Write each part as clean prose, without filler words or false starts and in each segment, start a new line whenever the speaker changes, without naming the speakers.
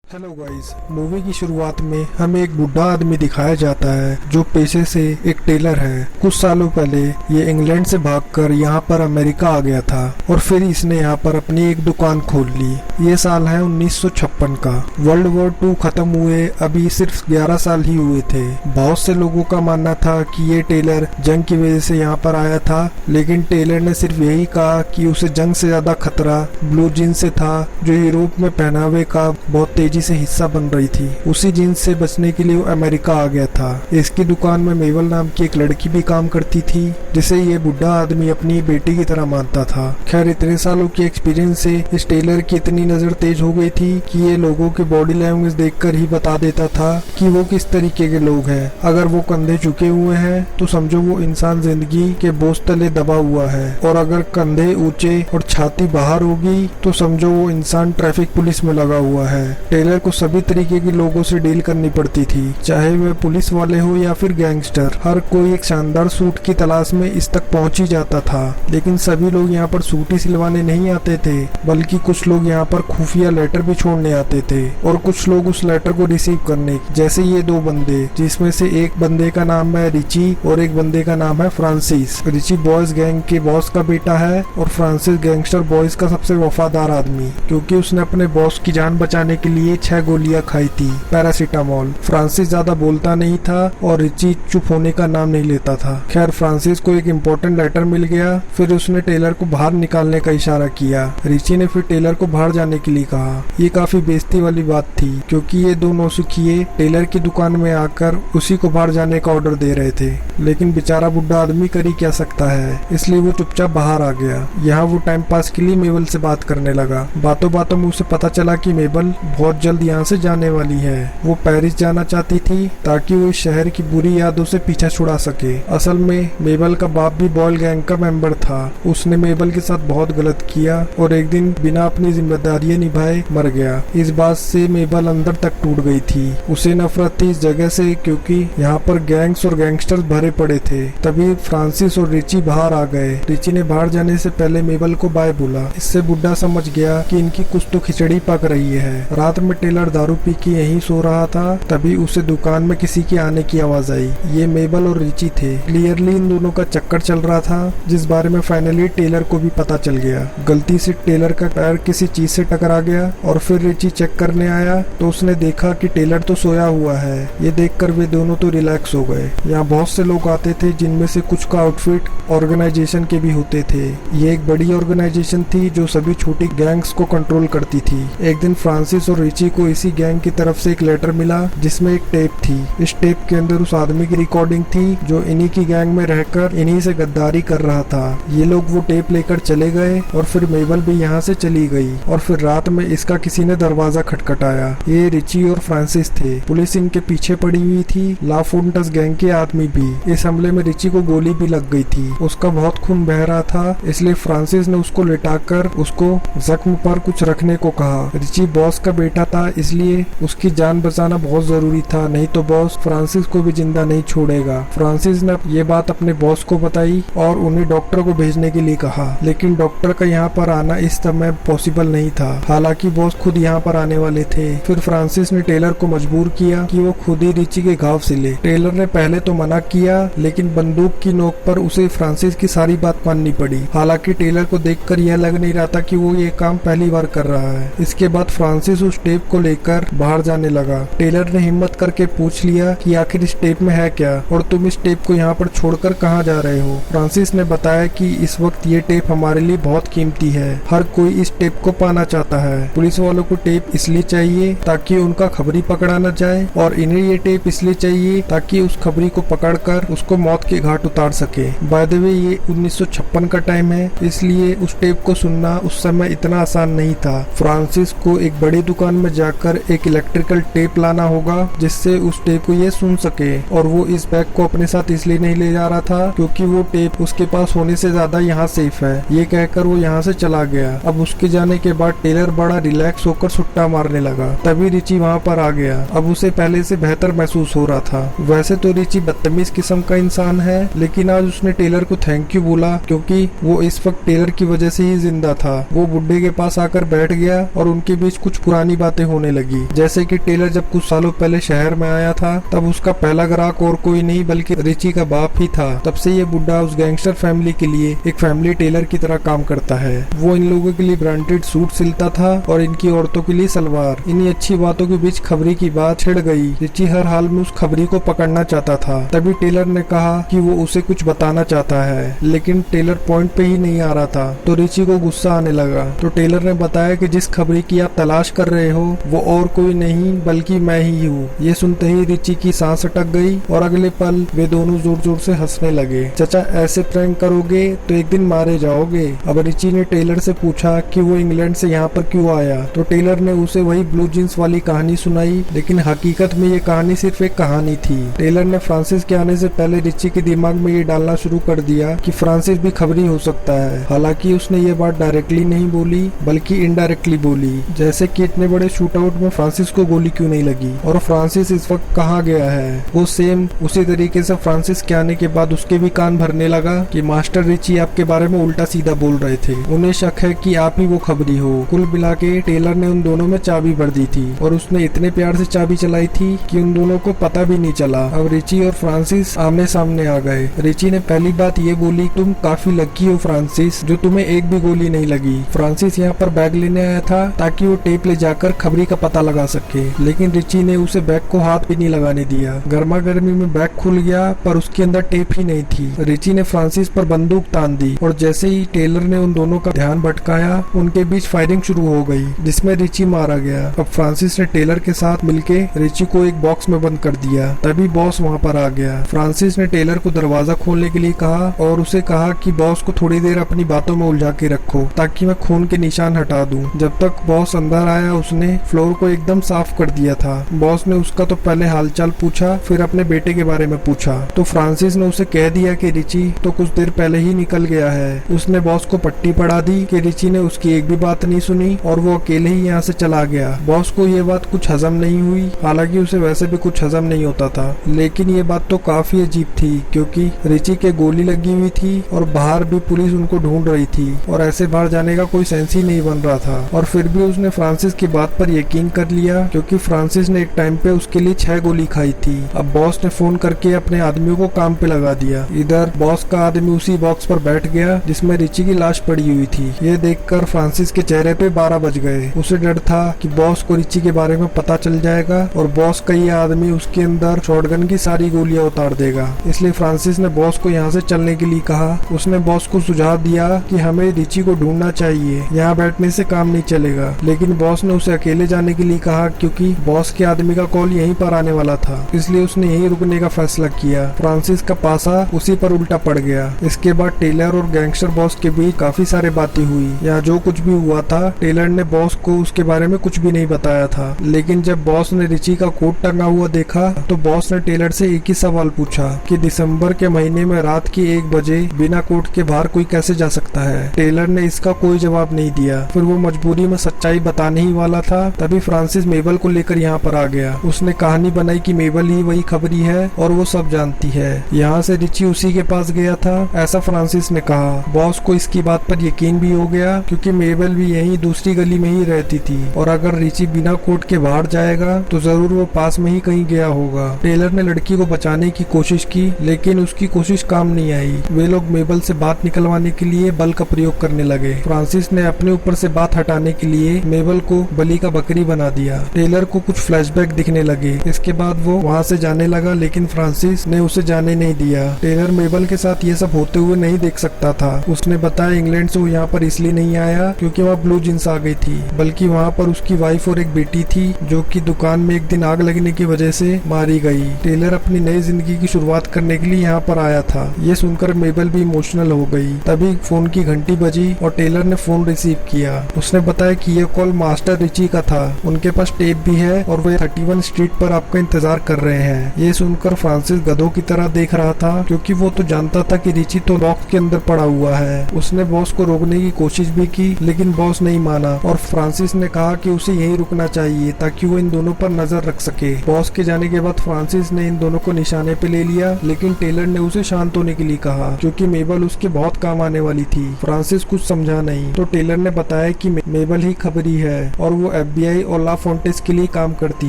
Hello guys, movie की शुरुआत में हमें एक बूढ़ा आदमी दिखाया जाता है जो पेशे से एक टेलर है। कुछ सालों पहले ये इंग्लैंड से भागकर यहाँ पर अमेरिका आ गया था और फिर इसने यहाँ पर अपनी एक दुकान खोल ली। ये साल है 1956 का। वर्ल्ड वॉर 2 खत्म हुए अभी सिर्फ 11 साल ही हुए थे। बहुत से लोगों का मानना था कि ये टेलर जंग की वजह से यहाँ पर आया था, लेकिन टेलर ने सिर्फ यही कहा कि उसे जंग से ज्यादा खतरा ब्लू जीन्स से था जो यूरोप में पहनावे का बहुत तेजी से हिस्सा बन रही थी। उसी जीन्स से बचने के लिए वो अमेरिका आ गया था। इसकी दुकान में मेवल नाम की एक लड़की भी काम करती थी जिसे ये बुढ़ा आदमी अपनी बेटी की तरह मानता था। खैर, इतने सालों की एक्सपीरियंस से इस टेलर की इतनी नजर तेज हो गई थी कि ये लोगों के बॉडी लैंग्वेज देखकर ही बता देता था कि वो किस तरीके के लोग हैं। अगर वो कंधे झुके हुए हैं तो समझो वो इंसान जिंदगी के बोझ तले दबा हुआ है, और अगर कंधे ऊंचे और छाती बाहर होगी तो समझो वो इंसान ट्रैफिक पुलिस में लगा हुआ है। टेलर को सभी तरीके के लोगों से डील करनी पड़ती थी, चाहे वे पुलिस वाले हो या फिर गैंगस्टर। हर कोई एक शानदार सूट की तलाश में इस तक पहुंच ही जाता था, लेकिन सभी लोग यहाँ पर सूट ही सिलवाने नहीं आते थे, बल्कि कुछ लोग यहाँ पर खुफिया लेटर भी छोड़ने आते थे और कुछ लोग उस लेटर को रिसीव करने। जैसे ये दो बंदे, जिसमें से एक बंदे का नाम है रिची और एक बंदे का नाम है फ्रांसिस। रिची बॉयज गैंग के बॉस का बेटा है और फ्रांसिस गैंगस्टर बॉयज का सबसे वफादार आदमी, क्योंकि उसने अपने बॉस की जान बचाने के लिए 6 गोलियां खाई थी पैरासीटामोल। फ्रांसिस ज्यादा बोलता नहीं था और रिची चुप होने का नाम नहीं लेता था। खैर, फ्रांसिस को एक इम्पोर्टेंट लेटर मिल गया। फिर उसने टेलर को बाहर निकालने का इशारा किया। रिची ने फिर टेलर को बाहर जाने के लिए कहा। ये काफी बेइज्जती वाली बात थी, क्योंकि ये दो नौसिखिए टेलर की दुकान में आकर उसी को बाहर जाने का ऑर्डर दे रहे थे, लेकिन बेचारा बुढ़ा आदमी कर ही क्या सकता है, इसलिए वो चुपचाप बाहर आ गया। यहाँ वो टाइम पास के लिए मेबल से बात करने लगा। बातों बातों में उसे पता चला कि मेबल बहुत जल्द यहाँ से जाने वाली है। वो पेरिस जाना चाहती थी ताकि वो इस शहर की बुरी यादों से पीछा छुड़ा सके। असल में मेबल का बाप भी बॉयल गैंग का मेंबर था। उसने मेबल के साथ बहुत गलत किया और एक दिन बिना अपनी जिम्मेदारियां निभाए मर गया। इस बात से मेबल अंदर तक टूट गई थी। उसे नफरत थी इस जगह से, क्योंकि यहाँ पर गैंग्स और गैंगस्टर्स भरे पड़े थे। तभी फ्रांसिस और रिची बाहर आ गए। रिची ने बाहर जाने से पहले मेबल को बाय बोला। इससे बुढ़ा समझ गया कि इनकी कुछ तो खिचड़ी पक रही है। रात में टेलर दारू पी के यहीं सो रहा था, तभी उसे दुकान में किसी के आने की आवाज आई। ये मेबल और रिची थे। क्लियरली इन दोनों का चक्कर चल रहा था, जिस बारे में फाइनली टेलर को भी पता चल गया। गलती से टेलर का पैर किसी चीज से टकरा गया और फिर रिची चेक करने आया तो उसने देखा कि टेलर तो सोया हुआ है। ये देखकर वे दोनों तो रिलैक्स हो गए। यहाँ बहुत से लोग आते थे, जिनमें से कुछ का आउटफिट ऑर्गेनाइजेशन के भी होते थे। ये एक बड़ी ऑर्गेनाइजेशन थी जो सभी छोटी गैंग्स को कंट्रोल करती थी। एक दिन फ्रांसिस और रिची को इसी गैंग की तरफ से एक लेटर मिला जिसमें एक टेप थी। इस टेप के अंदर उस आदमी की रिकॉर्डिंग थी जो इन्हीं की गैंग में रहकर इन्हीं से गद्दारी कर रहा था। ये लोग वो टेप लेकर चले गए और फिर मेबल भी यहाँ से चली गई। और फिर रात में इसका किसी ने दरवाजा खटखटाया। ये रिची और फ्रांसिस थे। पुलिस इनके पीछे पड़ी हुई थी, ला फोन्टस गैंग के आदमी भी। इस हमले में रिची को गोली भी लग गई थी। उसका बहुत खून बह रहा था, इसलिए फ्रांसिस ने उसको लेटाकर उसको जख्म पर कुछ रखने को कहा। रिची बॉस का बेटा था, इसलिए उसकी जान बचाना बहुत जरूरी था, नहीं तो बॉस फ्रांसिस को भी जिंदा नहीं छोड़ेगा। फ्रांसिस ने ये बात अपने बॉस को बताई और उन्हें डॉक्टर को भेजने के लिए कहा, लेकिन डॉक्टर का यहाँ पर आना इस समय पॉसिबल नहीं था। हालांकि बॉस खुद यहाँ पर आने वाले थे। फिर फ्रांसिस ने टेलर को मजबूर किया कि वो खुद ही रिची के घाव सिले। टेलर ने पहले तो मना किया, लेकिन बंदूक की नोक पर उसे फ्रांसिस की सारी बात माननी पड़ी। हालांकि टेलर को देखकर यह लग नहीं रहा था कि वो ये काम पहली बार कर रहा है। इसके बाद फ्रांसिस उस टेप को लेकर बाहर जाने लगा। टेलर ने हिम्मत करके पूछ लिया कि आखिर इस टेप में है क्या और तुम इस टेप को यहाँ पर छोड़कर कहाँ जा रहे हो। फ्रांसिस ने बताया कि इस वक्त ये टेप हमारे लिए बहुत कीमती है। हर कोई इस टेप को पाना चाहता है। पुलिस वालों को टेप इसलिए चाहिए ताकि उनका खबरी पकड़ा न जाए, और इन्हें ये टेप इसलिए चाहिए ताकि उस खबरी को पकड़कर उसको मौत के घाट उतार सके। बाय द वे, ये 1956 का टाइम है, इसलिए उस टेप को सुनना उस समय इतना आसान नहीं था। फ्रांसिस को एक बड़ी दुकान में जाकर एक इलेक्ट्रिकल टेप लाना होगा जिससे उस टेप को ये सुन सके, और वो इस बैग को अपने साथ इसलिए नहीं ले जा रहा था क्योंकि वो टेप उसके पास होने से ज्यादा यहाँ सेफ है। ये कहकर वो यहाँ से चला गया। अब उसके जाने के बाद टेलर बड़ा रिलैक्स होकर सुट्टा मारने लगा। तभी रिची वहाँ पर आ गया। अब उसे पहले से बेहतर महसूस हो रहा था। वैसे तो रिची बदतमीज किस्म का इंसान है, लेकिन आज उसने टेलर को थैंक यू बोला, क्योंकि वो इस वक्त टेलर की वजह से ही जिंदा था। वो बुड्ढे के पास आकर बैठ गया और उनके बीच कुछ पुरानी बातें बातें होने लगी, जैसे कि टेलर जब कुछ सालों पहले शहर में आया था तब उसका पहला ग्राहक और कोई नहीं बल्कि रिची का बाप ही था। तब से ये बुढ़ा उस गैंगस्टर फैमिली के लिए एक फैमिली टेलर की तरह काम करता है। वो इन लोगों के लिए ब्रांडेड सूट सिलता था और इनकी औरतों के लिए सलवार। इन्हीं अच्छी बातों के बीच खबरी की बात छिड़ गई। रिची हर हाल में उस खबरी को पकड़ना चाहता था। तभी टेलर ने कहा कि वो उसे कुछ बताना चाहता है, लेकिन टेलर पॉइंट पे ही नहीं आ रहा था। तो रिची को गुस्सा आने लगा। तो टेलर ने बताया कि जिस खबरी की आप तलाश कर रहे हो वो और कोई नहीं बल्कि मैं ही हूँ। ये सुनते ही रिची की सांस अटक गई और अगले पल वे दोनों जोर जोर से हंसने लगे। चाचा, ऐसे प्रैंक करोगे तो एक दिन मारे जाओगे। अब रिची ने टेलर से पूछा कि वो इंग्लैंड से यहाँ पर क्यों आया। तो टेलर ने उसे वही ब्लू जींस वाली कहानी सुनाई, लेकिन हकीकत में ये कहानी सिर्फ एक कहानी थी। टेलर ने फ्रांसिस के आने से पहले रिची के दिमाग में ये डालना शुरू कर दिया कि फ्रांसिस भी खबरी हो सकता है। हालांकि उसने ये बात डायरेक्टली नहीं बोली बल्कि इनडायरेक्टली बोली, जैसे कि इतने बड़े शूट आउट में फ्रांसिस को गोली क्यों नहीं लगी और फ्रांसिस इस वक्त कहाँ गया है। वो सेम उसी तरीके से फ्रांसिस के आने के बाद उसके भी कान भरने लगा कि मास्टर रिची आपके बारे में उल्टा सीधा बोल रहे थे। उन्हें शक है कि आप ही वो खबरी हो। कुल मिला के टेलर ने उन दोनों में चाबी भर दी थी और उसने इतने प्यार से चाबी चलाई थी कि उन दोनों को पता भी नहीं चला। अब रिची और फ्रांसिस आमने सामने आ गए। रिची ने पहली बात ये बोली, तुम काफी लकी हो फ्रांसिस, जो तुम्हें एक भी गोली नहीं लगी। फ्रांसिस यहाँ पर बैग लेने आया था ताकि वो टेप ले जाकर खबरी का पता लगा सके, लेकिन रिची ने उसे बैग को हाथ भी नहीं लगाने दिया। गर्मा गर्मी में बैग खुल गया पर उसके अंदर टेप ही नहीं थी। रिची ने फ्रांसिस पर बंदूक तान दी और जैसे ही टेलर ने उन दोनों का ध्यान भटकाया उनके बीच फायरिंग शुरू हो गई, जिसमें रिची मारा गया। अब फ्रांसिस ने टेलर के साथ मिलके रिची को एक बॉक्स में बंद कर दिया। तभी बॉस वहाँ पर आ गया। फ्रांसिस ने टेलर को दरवाजा खोलने के लिए कहा और उसे कहा कि बॉस को थोड़ी देर अपनी बातों में उलझा के रखो ताकि मैं खून के निशान हटा दूं। जब तक बॉस अंदर आया उसने फ्लोर को एकदम साफ कर दिया था। बॉस ने उसका तो पहले हालचाल पूछा, फिर अपने बेटे के बारे में पूछा। तो फ्रांसिस ने उसे कह दिया कि रिची तो कुछ देर पहले ही निकल गया है। उसने बॉस को पट्टी पढ़ा दी कि रिची ने उसकी एक भी बात नहीं सुनी और वो अकेले ही यहाँ से चला गया। बॉस को ये बात कुछ हजम नहीं हुई, हालांकि उसे वैसे भी कुछ हजम नहीं होता था, लेकिन ये बात तो काफी अजीब थी क्योंकि रिची के गोली लगी हुई थी और बाहर भी पुलिस उनको ढूंढ रही थी और ऐसे बाहर जाने का कोई सेंस ही नहीं बन रहा था। और फिर भी उसने फ्रांसिस की बात पर यकीन कर लिया क्योंकि फ्रांसिस ने एक टाइम पे उसके लिए 6 गोली खाई थी। अब बॉस ने फोन करके अपने आदमियों को काम पे लगा दिया। इधर बॉस का आदमी उसी बॉक्स पर बैठ गया जिसमें रिची की लाश पड़ी हुई थी। ये देखकर फ्रांसिस के चेहरे पे 12 बज गए। उसे डर था कि बॉस को रिची के बारे में पता चल जाएगा और बॉस का ये आदमी उसके अंदर शॉटगन की सारी गोलियां उतार देगा। इसलिए फ्रांसिस ने बॉस को यहाँ से चलने के लिए कहा। उसने बॉस को सुझाव दिया कि हमें रिची को ढूंढना चाहिए, यहाँ बैठने से काम नहीं चलेगा, लेकिन बॉस ने उसे अकेले जाने के लिए कहा क्योंकि बॉस के आदमी का कॉल यहीं पर आने वाला था, इसलिए उसने यहीं रुकने का फैसला किया। फ्रांसिस का पासा उसी पर उल्टा पड़ गया। इसके बाद टेलर और गैंगस्टर बॉस के बीच काफी सारी बातें हुई। यहाँ जो कुछ भी हुआ था टेलर ने बॉस को उसके बारे में कुछ भी नहीं बताया था, लेकिन जब बॉस ने रिची का कोट टंगा हुआ देखा तो बॉस ने टेलर से एक ही सवाल पूछा कि दिसंबर के महीने में रात के 1 बजे बिना कोट के बाहर कोई कैसे जा सकता है। टेलर ने इसका कोई जवाब नहीं दिया। फिर वो मजबूरी में सच्चाई बताने ही वाला था, तभी फ्रांसिस मेबल को लेकर यहाँ पर आ गया। उसने कहानी बनाई कि मेबल ही वही खबरी है और वो सब जानती है। यहाँ से रिची उसी के पास गया था, ऐसा फ्रांसिस ने कहा। बॉस को इसकी बात पर यकीन भी हो गया क्योंकि मेबल भी यही दूसरी गली में ही रहती थी और अगर रिची बिना कोट के बाहर जाएगा तो जरूर वो पास में ही कहीं गया होगा। टेलर ने लड़की को बचाने की कोशिश की, लेकिन उसकी कोशिश काम नहीं आई। वे लोग मेबल से बात निकलवाने के लिए बल का प्रयोग करने लगे। फ्रांसिस ने अपने ऊपर से बात हटाने के लिए मेबल को बलि का बकरी बना दिया। टेलर को कुछ फ्लैशबैक दिखने लगे। इसके बाद वो वहाँ से जाने लगा, लेकिन फ्रांसिस ने उसे जाने नहीं दिया। टेलर मेबल के साथ ये सब होते हुए नहीं देख सकता था। उसने बताया इंग्लैंड से वो यहाँ पर इसलिए नहीं आया क्योंकि वहाँ ब्लू जींस आ गई थी, बल्कि वहाँ पर उसकी वाइफ और एक बेटी थी जो कि दुकान में एक दिन आग लगने की वजह से मारी गई। टेलर अपनी नई जिंदगी की शुरुआत करने के लिए यहाँ पर आया था। ये सुनकर मेबल भी इमोशनल हो गई। तभी फोन की घंटी बजी और टेलर ने फोन रिसीव किया। उसने बताया कि ये कॉल मास्टर रिची का था, उनके पास टेप भी है और वे 31 स्ट्रीट पर आपका इंतजार कर रहे हैं। ये सुनकर फ्रांसिस गधों की तरह देख रहा था क्योंकि वो तो जानता था कि रिची तो बॉक्स के अंदर पड़ा हुआ है। उसने बॉस को रोकने की कोशिश भी की, लेकिन बॉस नहीं माना और फ्रांसिस ने कहा कि उसे यहीं रुकना चाहिए ताकि वो इन दोनों पर नजर रख सके। बॉस के जाने के बाद फ्रांसिस ने इन दोनों को निशाने पे ले लिया, लेकिन टेलर ने उसे शांत होने के लिए कहा क्योंकि मेबल उसके बहुत काम आने वाली थी। फ्रांसिस कुछ समझा नहीं तो टेलर ने बताया कि मेबल ही खबरी है और वो FBI और ला फोन्टेस के लिए काम करती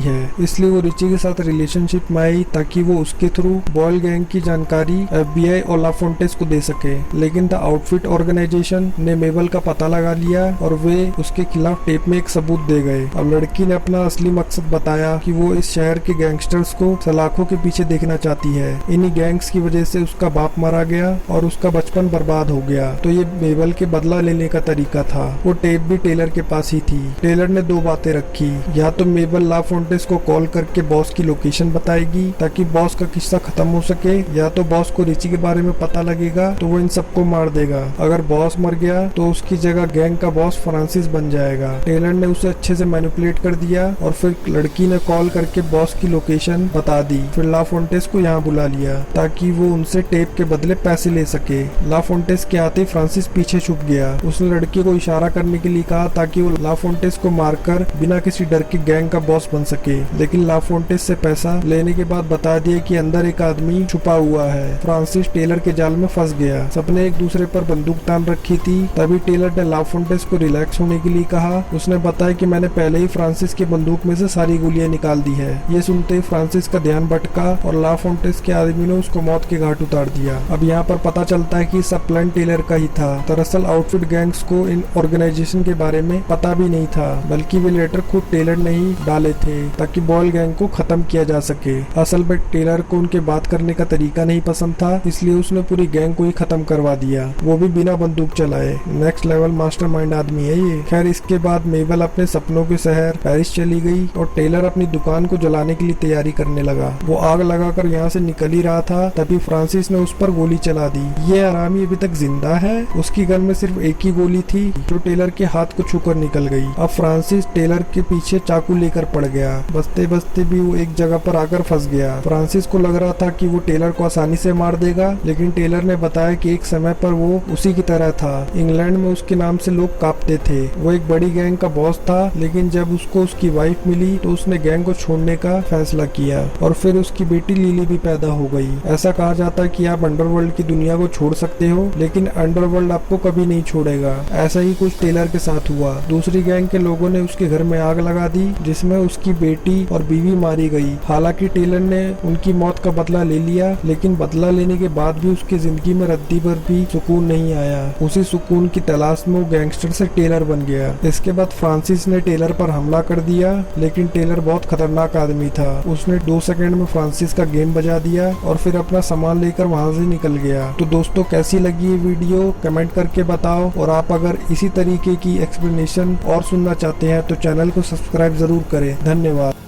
है, इसलिए वो रिची के साथ रिलेशनशिप में आई ताकि वो उसके थ्रू बॉयल गैंग की जानकारी FBI और ला फोन्टेस को दे सके। लेकिन द आउटफिट ऑर्गेनाइजेशन ने मेबल का पता लगा लिया और वे उसके खिलाफ टेप में एक सबूत दे गए। अब लड़की ने अपना असली मकसद बताया कि वो इस शहर के गैंगस्टर्स को सलाखों के पीछे देखना चाहती है। इन्हीं गैंग्स की वजह से उसका बाप मारा गया और उसका बचपन बर्बाद हो गया, तो ये मेबल के बदला लेने का तरीका था। वो टेप भी टेलर के पास ही थी। टेलर ने दो बातें रखी, या तो मेबल ला फोन्टेस को कॉल करके बॉस की लोकेशन बताएगी ताकि बॉस का किस्सा खत्म हो सके, या तो बॉस को रिची के बारे में पता लगेगा तो वो इन सबको मार देगा। अगर बॉस मर गया तो उसकी जगह गैंग का बॉस फ्रांसिस बन जाएगा। टेलर ने उसे अच्छे से मैनिपुलेट कर दिया और फिर लड़की ने कॉल करके बॉस की लोकेशन बता दी। फिर ला फोन्टेस को यहाँ बुला लिया ताकि वो उनसे टेप के बदले पैसे ले सके। ला फोन्टेस के आते फ्रांसिस पीछे छुप गया। उसने लड़की को इशारा करने के लिए कहा ताकि वो ला फोन्टेस को मारकर बिना किसी डर के गैंग का बॉस बन सके, लेकिन ला फोन्टेस से पैसा लेने के बाद बता दिया कि अंदर एक आदमी छुपा हुआ है। फ्रांसिस टेलर के जाल में फंस गया। सबने एक दूसरे पर बंदूक तान रखी थी। तभी टेलर ने ला फोन्टेस को रिलैक्स होने के लिए कहा। उसने बताया कि मैंने पहले ही फ्रांसिस की बंदूक में से सारी गोलियां निकाल दी है। ये सुनते ही फ्रांसिस का ध्यान भटका और ला फोन्टेस के आदमी ने उसको मौत के घाट उतार दिया। अब यहाँ पर पता चलता है कि सब प्लान टेलर का ही था। दरअसल आउटफिट गैंग्स को इन ऑर्गेनाइजेशन के बारे में पता भी नहीं था, बल्कि वे लेटर खुद टेलर ने ही डाले थे ताकि बॉयल गैंग को खत्म किया जा सके। असल में टेलर को उनके बात करने का तरीका नहीं पसंद था, इसलिए उसने पूरी गैंग को ही खत्म करवा दिया, वो भी बिना बंदूक चलाए। नेक्स्ट लेवल मास्टरमाइंड आदमी है ये। खैर, इसके बाद मेबल अपने सपनों के शहर पेरिस चली गई और टेलर अपनी दुकान को जलाने के लिए तैयारी करने लगा। वो आग लगाकर यहाँ से निकल ही रहा था, तभी फ्रांसिस ने उस पर गोली चला दी। ये आरामी अभी तक जिंदा है। उसकी गन में सिर्फ एक ही गोली थी जो टेलर के हाथ को छूकर निकल गई। अब फ्रांसिस टेलर के पीछे चाकू लेकर पड़ गया। बचते बचते भी वो एक जगह पर आकर फंस गया। फ्रांसिस को लग रहा था कि वो टेलर को आसानी से मार देगा, लेकिन टेलर ने बताया कि एक समय पर वो उसी की तरह था। इंग्लैंड में उसके नाम से लोग कांपते थे। वो एक बड़ी गैंग का बॉस था, लेकिन जब उसको उसकी वाइफ मिली तो उसने गैंग को छोड़ने का फैसला किया और फिर उसकी बेटी लिली भी पैदा हो गई। ऐसा कहा जाता है कि आप अंडरवर्ल्ड की दुनिया को छोड़ सकते हो, लेकिन अंडरवर्ल्ड आपको कभी नहीं छोड़ेगा। ऐसा ही कुछ टेलर के साथ हुआ। दूसरी गैंग के लोगों ने उसके घर में आग लगा दी, जिसमें उसकी बेटी और बीवी मारी गई। हालांकि टेलर ने उनकी मौत का बदला ले लिया, लेकिन बदला लेने के बाद भी उसकी जिंदगी में रद्दी भर भी सुकून नहीं आया। उसी सुकून की तलाश में वो गैंगस्टर से टेलर बन गया। इसके बाद फ्रांसिस ने टेलर पर हमला कर दिया, लेकिन टेलर बहुत खतरनाक आदमी था। उसने 2 सेकंड में फ्रांसिस का गेम बजा दिया और फिर अपना सामान लेकर वहां से निकल गया। तो दोस्तों, कैसी लगी ये वीडियो कमेंट करके बताओ, और आप अगर इसी तरीके की एक्सप्लेनेशन और सुनना चाहते हैं तो चैनल को सब्सक्राइब जरूर करें। धन्यवाद।